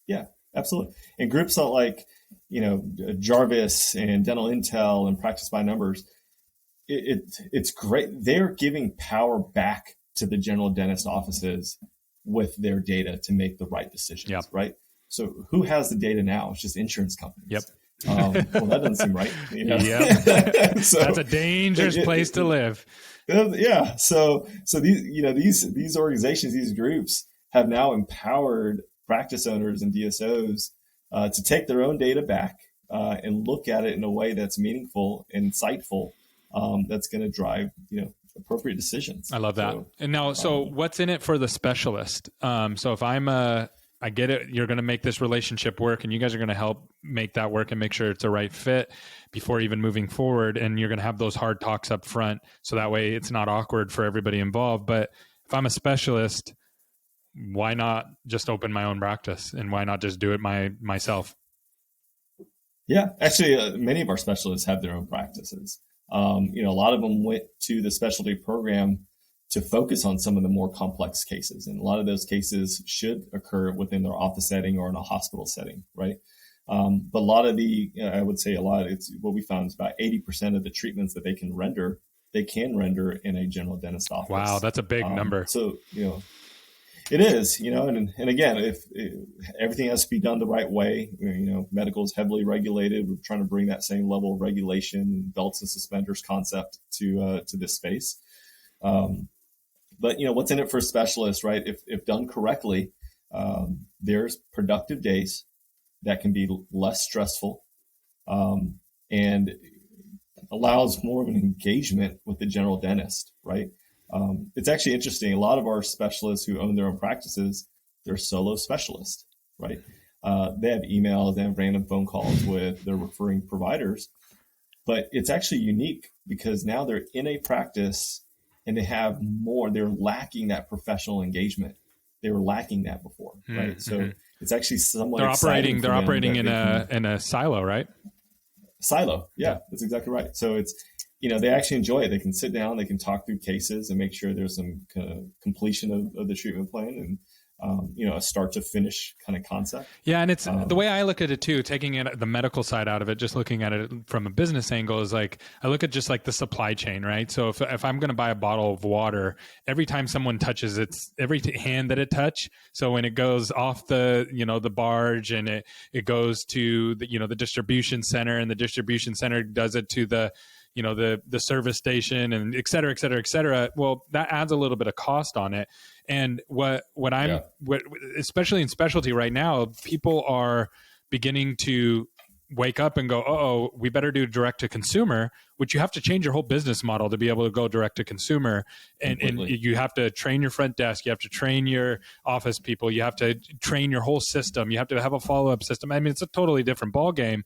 Yeah, absolutely. And groups like, Jarvis and Dental Intel and Practice by Numbers, it's great. They're giving power back to the general dentist offices with their data to make the right decisions, right? So who has the data now? It's just insurance companies. Yep. Well, that doesn't seem right. Yep. So, that's a dangerous place to live. Yeah. So these organizations, these groups have now empowered practice owners and DSOs to take their own data back and look at it in a way that's meaningful, insightful, that's going to drive, appropriate decisions. I love that. So, and now, what's in it for the specialist? So if I get it, you're going to make this relationship work, and you guys are going to help make that work and make sure it's a right fit before even moving forward. And you're going to have those hard talks up front, so that way it's not awkward for everybody involved. But if I'm a specialist, why not just open my own practice, and why not just do it myself? Yeah, actually, many of our specialists have their own practices. A lot of them went to the specialty program to focus on some of the more complex cases. And a lot of those cases should occur within their office setting or in a hospital setting, right? But a lot of it's what we found is about 80% of the treatments that they can render in a general dentist office. Wow, that's a big number. So, it is, and again, if everything has to be done the right way, medical is heavily regulated. We're trying to bring that same level of regulation, belts and suspenders concept to this space. But what's in it for specialists, right? If done correctly, there's productive days that can be less stressful, and allows more of an engagement with the general dentist, right? It's actually interesting. A lot of our specialists who own their own practices, they're solo specialists, right? They have emails, they have random phone calls with their referring providers, but it's actually unique because now they're in a practice and they're lacking that professional engagement. They were lacking that before, right? So it's actually somewhat exciting. They're operating in a silo, right? Silo. Yeah, that's exactly right. So it's, they actually enjoy it. They can sit down, they can talk through cases and make sure there's some kind of completion of the treatment plan and, a start to finish kind of concept. Yeah. And it's the way I look at it too, taking the medical side out of it, just looking at it from a business angle is like, I look at just like the supply chain, right? So if I'm going to buy a bottle of water, every time someone touches every hand that it touch. So when it goes off the barge and it goes to the distribution center, and the distribution center does it to the service station, and et cetera, et cetera, et cetera. Well, that adds a little bit of cost on it. And what especially in specialty right now, people are beginning to wake up and go, oh, we better do direct to consumer, which you have to change your whole business model to be able to go direct to consumer. And you have to train your front desk. You have to train your office people. You have to train your whole system. You have to have a follow-up system. I mean, it's a totally different ballgame.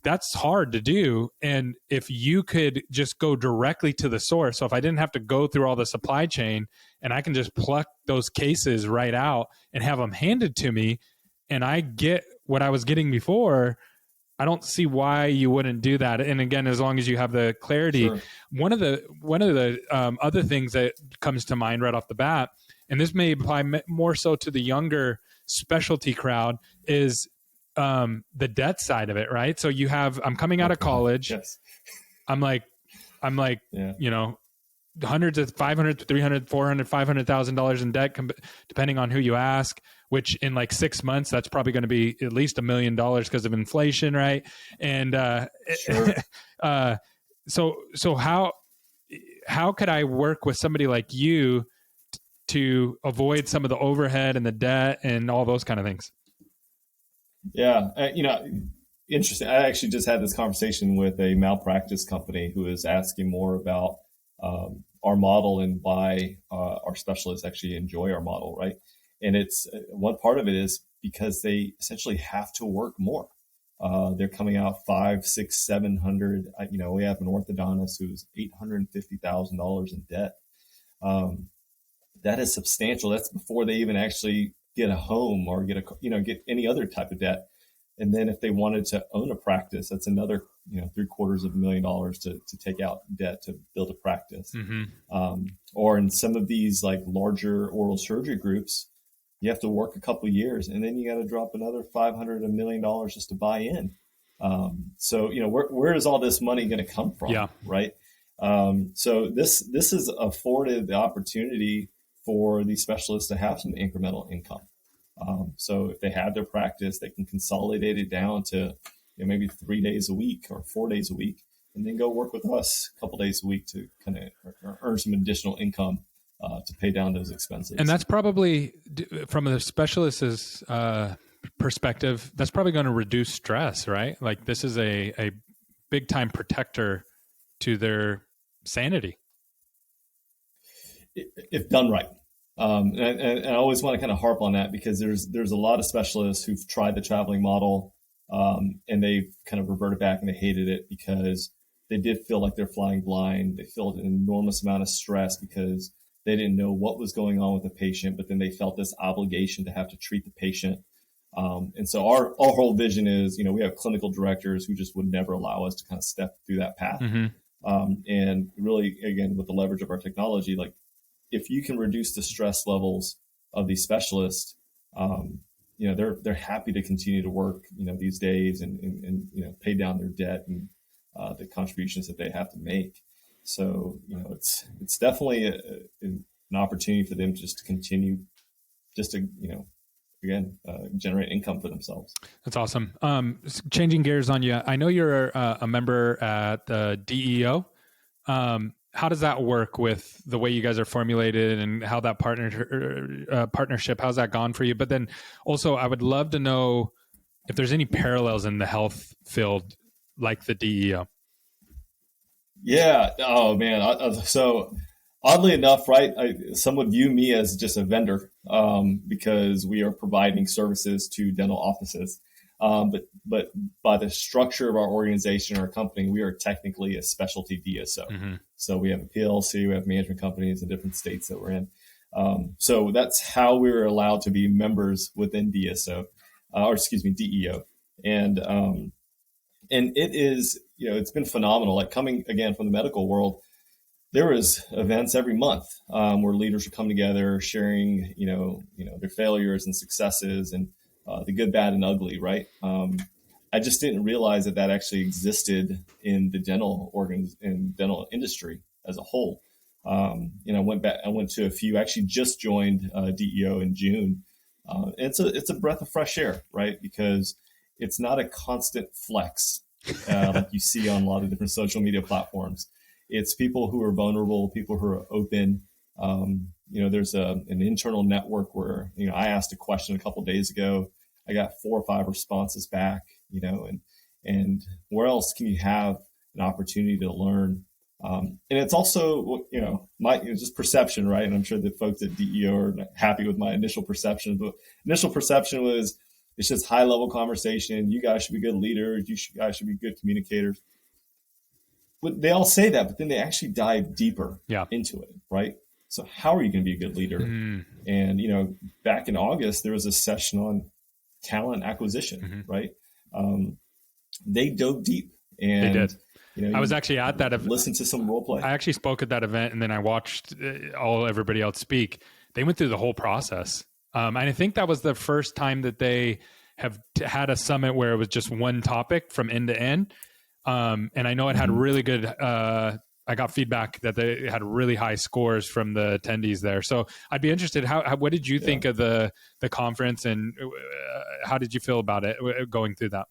That's hard to do. And if you could just go directly to the source, so if I didn't have to go through all the supply chain and I can just pluck those cases right out and have them handed to me, and I get what I was getting before, I don't see why you wouldn't do that. And again, as long as you have the clarity, sure. One of the other things that comes to mind right off the bat, and this may apply more so to the younger specialty crowd, is the debt side of it, right? So I'm coming out of college. Yes. I'm like, hundreds of $500, $300, $400, $500,000 in debt, depending on who you ask, which in like 6 months, that's probably going to be at least $1 million because of inflation. Right. And, sure. So how could I work with somebody like you to avoid some of the overhead and the debt and all those kind of things? Yeah. Interesting. I actually just had this conversation with a malpractice company who is asking more about our model and why our specialists actually enjoy our model, right? And it's one part of it is because they essentially have to work more. They're coming out 500, 600, 700. We have an orthodontist who's $850,000 in debt. That is substantial. That's before they even actually get a home or get any other type of debt. And then if they wanted to own a practice, that's another, $750,000 to take out debt to build a practice. Or in some of these like larger oral surgery groups, you have to work a couple of years and then you got to drop another $500 to $1 million just to buy in. So, where is all this money going to come from? Yeah. Right. So this has afforded the opportunity for these specialists to have some incremental income. So if they have their practice, they can consolidate it down to maybe 3 days a week or 4 days a week, and then go work with us a couple days a week to kind of earn some additional income to pay down those expenses. And that's probably, from a specialist's perspective, that's probably going to reduce stress, right? Like this is a big time protector to their sanity. If done right. And I always want to kind of harp on that because there's a lot of specialists who've tried the traveling model and they've kind of reverted back and they hated it because they did feel like they're flying blind. They felt an enormous amount of stress because they didn't know what was going on with the patient, but then they felt this obligation to have to treat the patient. And so our whole vision is, we have clinical directors who just would never allow us to kind of step through that path. And really, again, with the leverage of our technology, like if you can reduce the stress levels of these specialists, they're happy to continue to work, these days and pay down their debt and the contributions that they have to make. So, it's definitely an opportunity for them just to continue, just to, generate income for themselves. That's awesome. Changing gears on you. I know you're a member at the DEO. How does that work with the way you guys are formulated and how that partnership, how's that gone for you? But then also I would love to know if there's any parallels in the health field like the DEO. Yeah. Oh man. So oddly enough, right, some would view me as just a vendor because we are providing services to dental offices. But by the structure of our organization, our company, we are technically a specialty DSO. So we have a PLC, we have management companies in different states that we're in. So that's how we were allowed to be members within DEO. And it is, it's been phenomenal. Like coming again from the medical world, there was events every month where leaders would come together, sharing, their failures and successes and the good, bad, and ugly, right? I just didn't realize that actually existed in the dental dental industry as a whole. I went to a few. Actually, just joined DEO in June. It's a breath of fresh air, right? Because it's not a constant flex like you see on a lot of different social media platforms. It's people who are vulnerable, people who are open. There's an internal network where, I asked a question a couple of days ago. I got 4 or 5 responses back, and where else can you have an opportunity to learn? And it's also, it's just perception, right? And I'm sure the folks at DEO are happy with my initial perception, but initial perception was it's just high level conversation. You guys should be good leaders. You guys should be good communicators. But they all say that, but then they actually dive deeper into it, right? So how are you going to be a good leader? And, back in August, there was a session on talent acquisition, right? They dove deep and they did. I was actually at that event. Listen to some role play. I actually spoke at that event and then I watched everybody else speak. They went through the whole process. And I think that was the first time that they have had a summit where it was just one topic from end to end. And I know it had really good, I got feedback that they had really high scores from the attendees there. So I'd be interested, what did you think of the conference and how did you feel about it going through that?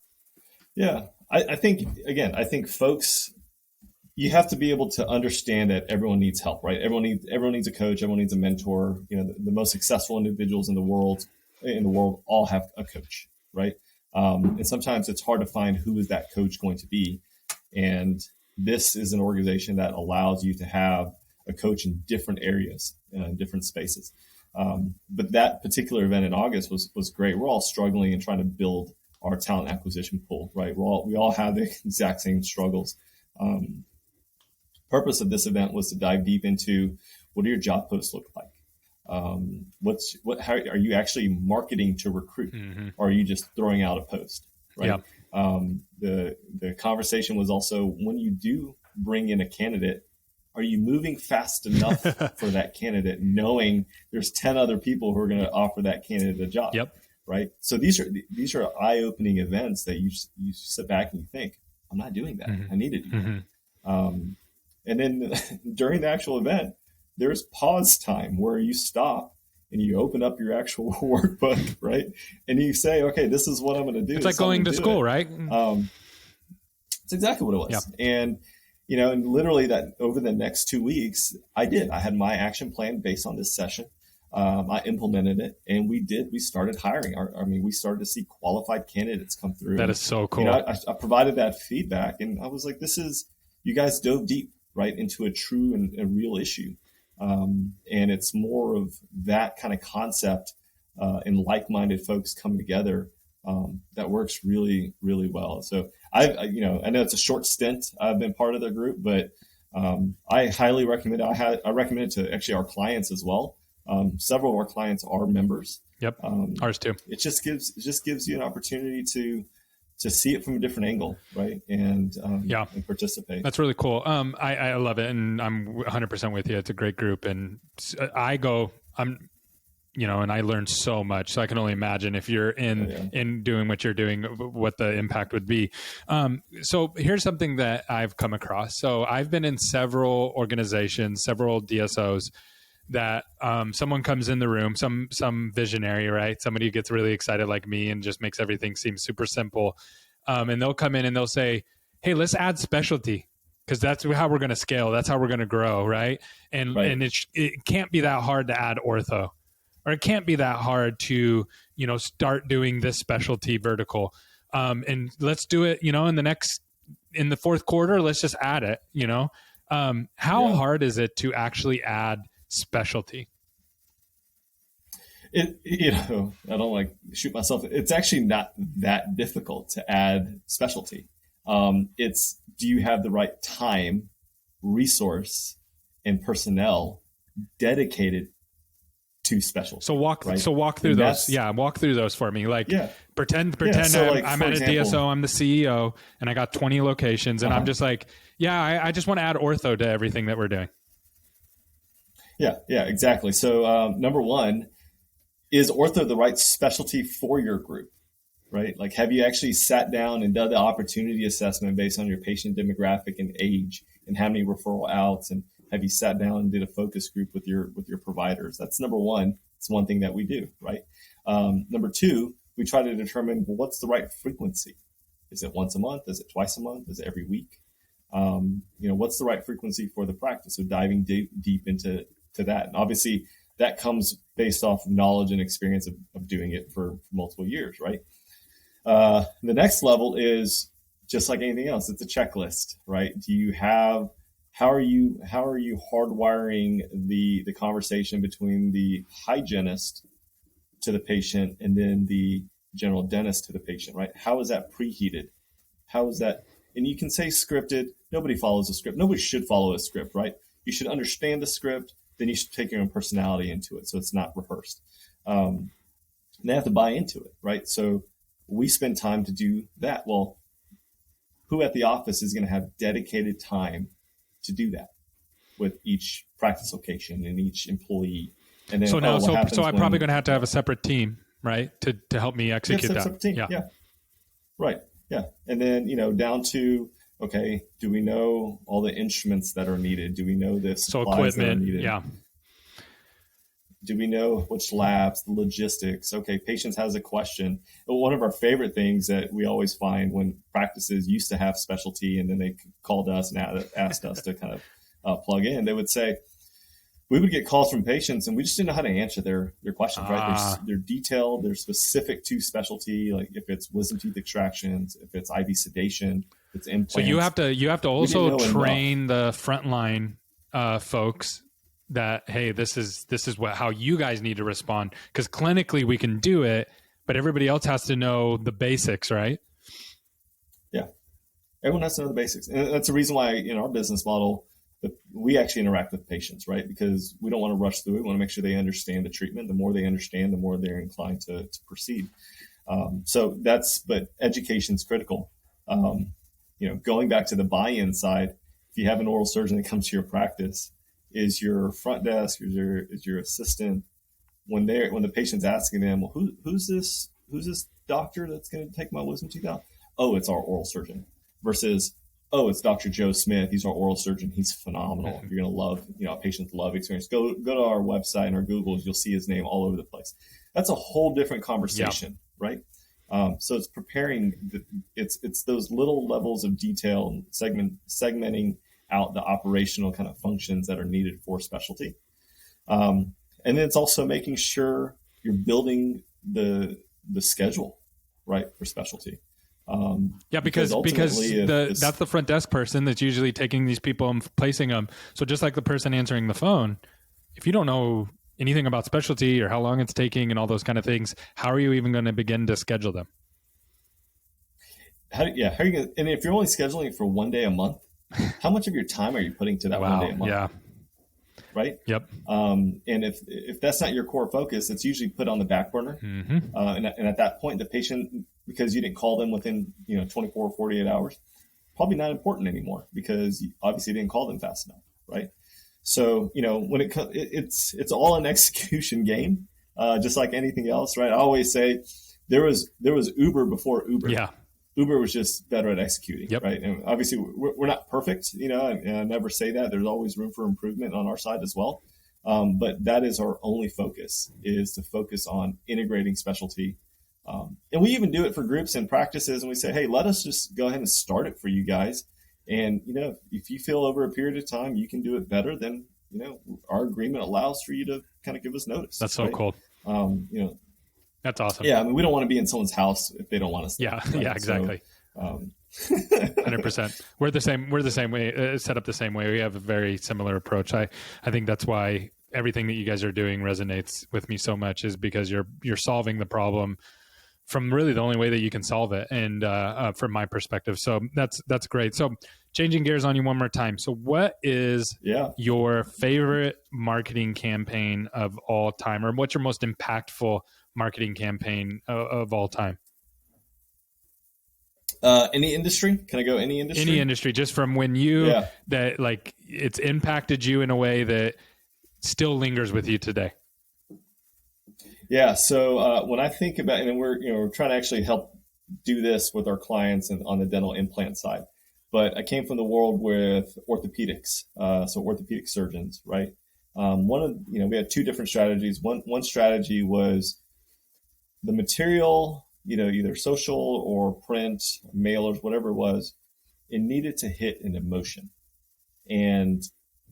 Yeah, I think folks, you have to be able to understand that everyone needs help, right? Everyone needs a coach. Everyone needs a mentor. The most successful individuals in the world all have a coach, right? And sometimes it's hard to find who is that coach going to be. And this is an organization that allows you to have a coach in different areas, in different spaces. But that particular event in August was great. We're all struggling and trying to build our talent acquisition pool, right? We all have the exact same struggles. Purpose of this event was to dive deep into what do your job posts look like? How are you actually marketing to recruit? Or are you just throwing out a post? right? Yeah. The conversation was also, when you do bring in a candidate, are you moving fast enough for that candidate, knowing there's 10 other people who are going to offer that candidate a job? Yep. Right. So these are eye-opening events that you sit back and you think, I'm not doing that. I need to do that. And then during the actual event, there's pause time where you stop and you open up your actual workbook, right? And you say, okay, this is what I'm going to do. It's like going to school, right? It's exactly what it was. Yeah. And, and literally that over the next 2 weeks, I had my action plan based on this session. I implemented it, and we started hiring. We started to see qualified candidates come through. That is so cool. I provided that feedback, and I was like, you guys dove deep, right, into a true and a real issue. And it's more of that kind of concept and like-minded folks coming together that works really, really well. So I know it's a short stint. I've been part of the group, but I highly recommend it. I recommend it to actually our clients as well. Several of our clients are members. Yep. Ours too. It just gives you an opportunity to see it from a different angle, right? And participate. That's really cool. I love it, and I'm 100% with you. It's a great group, and and I learned so much. So I can only imagine if you're in doing what you're doing, what the impact would be. So here's something that I've come across. So I've been in several organizations, several DSOs, that someone comes in the room, some visionary, right? Somebody who gets really excited like me and just makes everything seem super simple. And they'll come in and they'll say, hey, let's add specialty, because that's how we're going to scale. That's how we're going to grow, right? And it can't be that hard to add ortho, or it can't be that hard to, start doing this specialty vertical. And let's do it, in the fourth quarter, let's just add it, How hard is it to actually add specialty? I don't like shoot myself. It's actually not that difficult to add specialty. It's, do you have the right time, resource, and personnel dedicated to specialty? So walk through those. Yeah, walk through those for me. Pretend So I'm at a DSO, I'm the CEO, and I got 20 locations, and I'm just like, I just want to add ortho to everything that we're doing. Yeah, exactly. So number one, is ortho the right specialty for your group, right? Like, have you actually sat down and done the opportunity assessment based on your patient demographic and age and how many referral outs? And have you sat down and did a focus group with your providers? That's number one. It's one thing that we do, right? Number two, we try to determine, well, what's the right frequency? Is it once a month? Is it twice a month? Is it every week? What's the right frequency for the practice? So diving deep into that. And obviously that comes based off knowledge and experience of doing it for multiple years, right? The next level is just like anything else. It's a checklist, right? How are you hardwiring the conversation between the hygienist to the patient and then the general dentist to the patient, right? How is that preheated? How is that? And you can say scripted. Nobody follows a script. Nobody should follow a script, right? You should understand the script. Then you should take your own personality into it, so it's not rehearsed. And they have to buy into it, right? So we spend time to do that. Well, who at the office is going to have dedicated time to do that with each practice location and each employee? And then, so I'm probably going to have a separate team, right, to help me execute that. Yeah, right. Yeah, and then down to, okay, do we know all the instruments that are needed? Do we know the supplies that are needed? Yeah. Do we know which labs, the logistics? Okay, patients has a question. One of our favorite things that we always find when practices used to have specialty and then they called us and asked us to kind of plug in, they would say, we would get calls from patients and we just didn't know how to answer their questions, right? They're detailed, they're specific to specialty, like if it's wisdom tooth extractions, if it's IV sedation, if it's implants. So you have to also train the frontline folks that, hey, this is how you guys need to respond, because clinically we can do it, but everybody else has to know the basics, right? Yeah, everyone has to know the basics, and that's the reason why in our business model we actually interact with patients, right? Because we don't want to rush through it. We want to make sure they understand the treatment. The more they understand, the more they're inclined to proceed. But education's critical. Going back to the buy-in side, if you have an oral surgeon that comes to your practice, is your front desk, is your assistant, when the patient's asking them, well, who's this doctor that's going to take my wisdom teeth out? Oh, it's our oral surgeon. Versus, oh, it's Dr. Joe Smith. He's our oral surgeon. He's phenomenal. You're going to love, patients love experience. Go to our website and our Googles. You'll see his name all over the place. That's a whole different conversation, right? So it's preparing. It's those little levels of detail and segmenting out the operational kind of functions that are needed for specialty. And then it's also making sure you're building the schedule right for specialty. Because that's the front desk person that's usually taking these people and placing them. So just like the person answering the phone, if you don't know anything about specialty or how long it's taking and all those kind of things, how are you even going to begin to schedule them? How are you gonna, and if you're only scheduling for one day a month, how much of your time are you putting to that one day a month? Yeah. Right. Yep. And if that's not your core focus, it's usually put on the back burner. Mm-hmm. And at that point, the patient, because you didn't call them within 24 or 48 hours, probably not important anymore because you obviously didn't call them fast enough. Right. So when it's all an execution game, just like anything else. Right. I always say there was Uber before Uber. Yeah. Uber was just better at executing, yep. right? And obviously, we're not perfect, and I never say that. There's always room for improvement on our side as well. But that is our only focus, is to focus on integrating specialty. And we even do it for groups and practices, and we say, hey, let us just go ahead and start it for you guys. And, if you feel over a period of time you can do it better, then, our agreement allows for you to kind of give us notice. That's so cool. That's awesome. Yeah, I mean, we don't want to be in someone's house if they don't want us. Yeah, right? yeah, exactly. So, 100%. We're the same way, set up the same way. We have a very similar approach. I think that's why everything that you guys are doing resonates with me so much, is because you're solving the problem from really the only way that you can solve it. And from my perspective, so that's great. So changing gears on you one more time. So what is your favorite marketing campaign of all time, or what's your most impactful marketing campaign of all time? Any industry? Can I go any industry? Any industry, just from when that like it's impacted you in a way that still lingers with you today. Yeah. So when I think about, and we're trying to actually help do this with our clients and on the dental implant side, but I came from the world with orthopedics, so orthopedic surgeons, right? We had two different strategies. One strategy was the material, either social or print, mailers, whatever it was, it needed to hit an emotion. And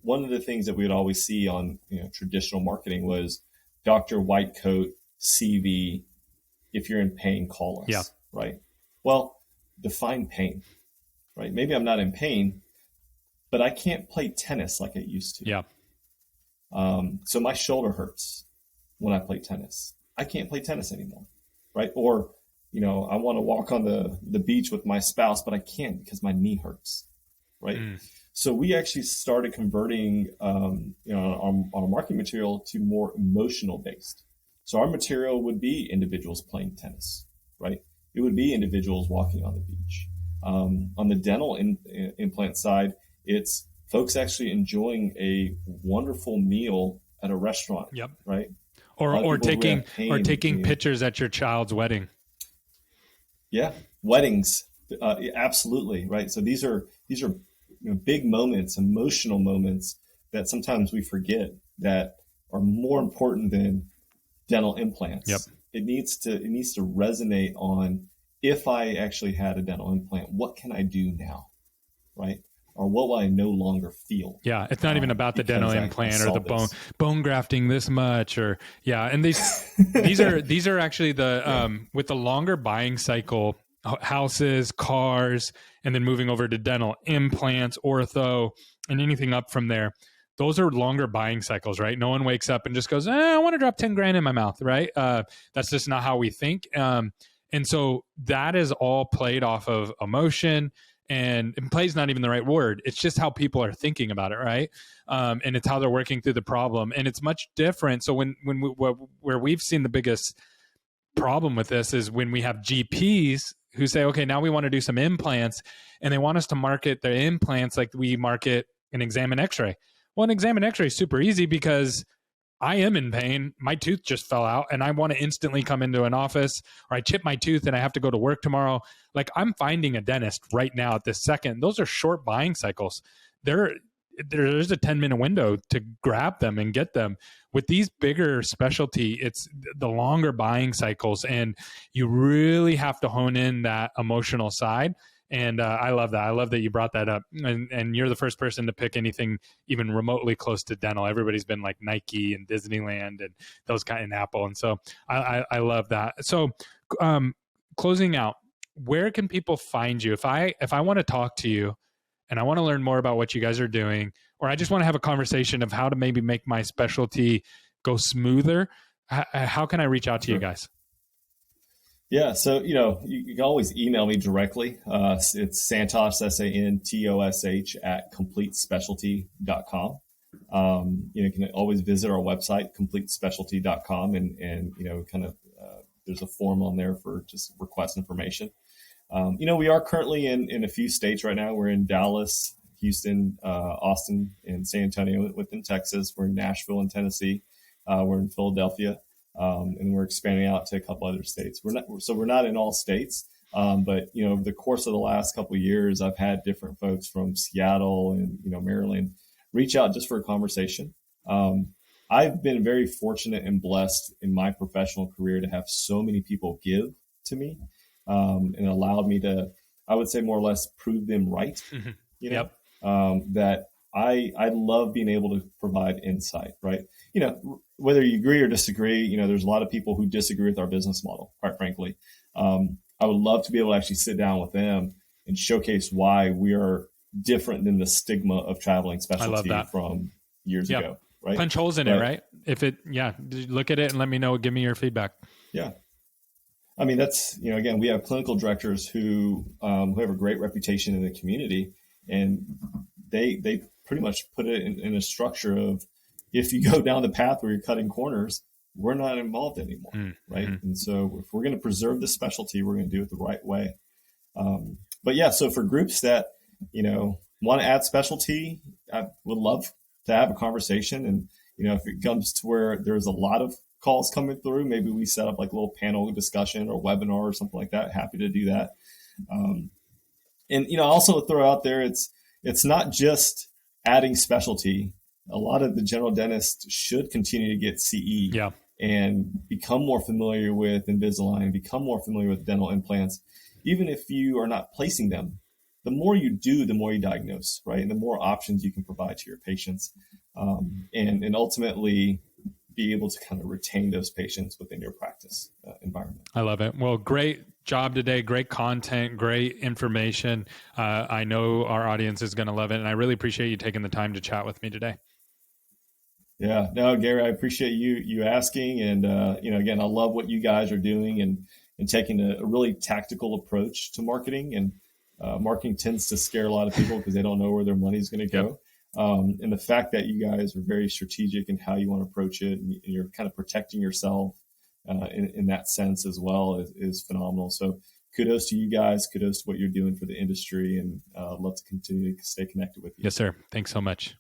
one of the things that we would always see on traditional marketing was Dr. White Coat, CV, if you're in pain, call us. Yeah. Right. Well, define pain, right? Maybe I'm not in pain, but I can't play tennis like I used to. Yeah. So my shoulder hurts when I play tennis. I can't play tennis anymore, right? Or, I want to walk on the beach with my spouse, but I can't because my knee hurts, right? So we actually started converting, our marketing material to more emotional based. So our material would be individuals playing tennis, right? It would be individuals walking on the beach. On the dental implant side, it's folks actually enjoying a wonderful meal at a restaurant, right? Or taking pictures at your child's wedding. Yeah, weddings, absolutely, right. So these are big moments, emotional moments that sometimes we forget that are more important than dental implants. Yep. It needs to resonate on, if I actually had a dental implant, what can I do now, right? Or what will I no longer feel? Yeah, it's not even about the dental implant or the bone grafting this much, or and these are actually the with the longer buying cycle, houses, cars, and then moving over to dental implants, ortho, and anything up from there. Those are longer buying cycles, right? No one wakes up and just goes, I want to drop 10 grand in my mouth, right? That's just not how we think. And so that is all played off of emotion. And play is not even the right word. It's just how people are thinking about it, right? And it's how they're working through the problem. And it's much different. So where we've seen the biggest problem with this is when we have GPs who say, okay, now we want to do some implants, and they want us to market their implants like we market an exam and x-ray. Well, an exam and x-ray is super easy because I am in pain. My tooth just fell out and I want to instantly come into an office, or I chipped my tooth and I have to go to work tomorrow. Like, I'm finding a dentist right now at this second. Those are short buying cycles. There's a 10-minute window to grab them and get them. With these bigger specialty, it's the longer buying cycles, and you really have to hone in that emotional side. And I love that. I love that you brought that up. And you're the first person to pick anything even remotely close to dental. Everybody's been like Nike and Disneyland and those kind of Apple. And so I love that. So closing out, where can people find you? If I want to talk to you and I want to learn more about what you guys are doing, or I just want to have a conversation of how to maybe make my specialty go smoother, how can I reach out to you guys? Yeah, so you can always email me directly. It's Santosh, Santosh at completespecialty.com. You can always visit our website, completespecialty.com, and there's a form on there for just request information. We are currently in a few states right now. We're in Dallas, Houston, Austin, and San Antonio within Texas. We're in Nashville and Tennessee. We're in Philadelphia. And we're expanding out to a couple other states. We're not in all states, but over the course of the last couple of years, I've had different folks from Seattle and Maryland reach out just for a conversation. I've been very fortunate and blessed in my professional career to have so many people give to me, and allowed me to, I would say, more or less prove them right. Yep. That I love being able to provide insight, right? Whether you agree or disagree, there's a lot of people who disagree with our business model, quite frankly. I would love to be able to actually sit down with them and showcase why we are different than the stigma of traveling specialty from years ago, right? Punch holes in it, right? Look at it and let me know, give me your feedback. Yeah. I mean, that's, again, we have clinical directors who have a great reputation in the community, and they pretty much put it in a structure of, if you go down the path where you're cutting corners, we're not involved anymore, right? And so if we're going to preserve the specialty, we're going to do it the right way. So for groups that, want to add specialty, I would love to have a conversation. And, if it comes to where there's a lot of calls coming through, maybe we set up like a little panel discussion or webinar or something like that. Happy to do that. And also throw out there, it's not just adding specialty. A lot of the general dentists should continue to get CE and become more familiar with Invisalign, become more familiar with dental implants. Even if you are not placing them, the more you do, the more you diagnose, right? And the more options you can provide to your patients, and ultimately be able to kind of retain those patients within your practice environment. I love it. Well, great job today. Great content, great information. I know our audience is going to love it. And I really appreciate you taking the time to chat with me today. Yeah, no, Gary, I appreciate you asking. And, again, I love what you guys are doing and taking a really tactical approach to marketing. And marketing tends to scare a lot of people because they don't know where their money is going to go. And the fact that you guys are very strategic in how you want to approach it, and you're kind of protecting yourself in that sense as well is phenomenal. So kudos to you guys. Kudos to what you're doing for the industry. And I'd love to continue to stay connected with you. Yes, sir. Thanks so much.